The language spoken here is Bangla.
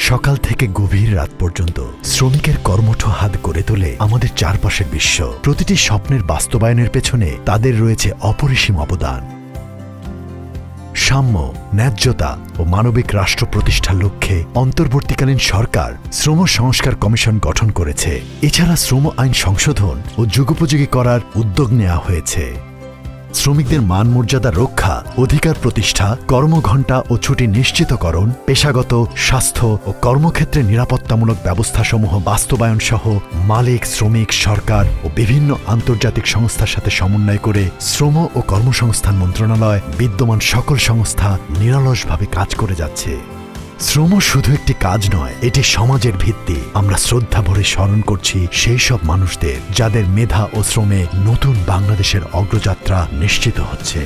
সকাল থেকে গভীর রাত পর্যন্ত শ্রমিকের কর্মঠ হাত গড়ে তোলে আমাদের চারপাশের বিশ্ব। প্রতিটি স্বপ্নের বাস্তবায়নের পেছনে তাদের রয়েছে অপরিসীম অবদান। সাম্য, ন্যায্যতা ও মানবিক রাষ্ট্র প্রতিষ্ঠার লক্ষ্যে অন্তর্বর্তীকালীন সরকার শ্রম সংস্কার কমিশন গঠন করেছে। এছাড়া শ্রম আইন সংশোধন ও যুগোপযোগী করার উদ্যোগ নেওয়া হয়েছে। শ্রমিকদের মান মর্যাদা রক্ষা, অধিকার প্রতিষ্ঠা, কর্মঘণ্টা ও ছুটি নিশ্চিতকরণ, পেশাগত, স্বাস্থ্য ও কর্মক্ষেত্রে নিরাপত্তামূলক ব্যবস্থাসমূহ বাস্তবায়ন সহ মালিক, শ্রমিক, সরকার ও বিভিন্ন আন্তর্জাতিক সংস্থার সাথে সমন্বয় করে শ্রম ও কর্মসংস্থান মন্ত্রণালয় বিদ্যমান সকল সংস্থা নিরলসভাবে কাজ করে যাচ্ছে। শ্রম শুধু একটি কাজ নয়, এটি সমাজের ভিত্তি। আমরা শ্রদ্ধা ভরে স্মরণ করছি সেই সব মানুষদের যাদের মেধা ও শ্রমে নতুন বাংলাদেশের অগ্রযাত্রা নিশ্চিত হচ্ছে।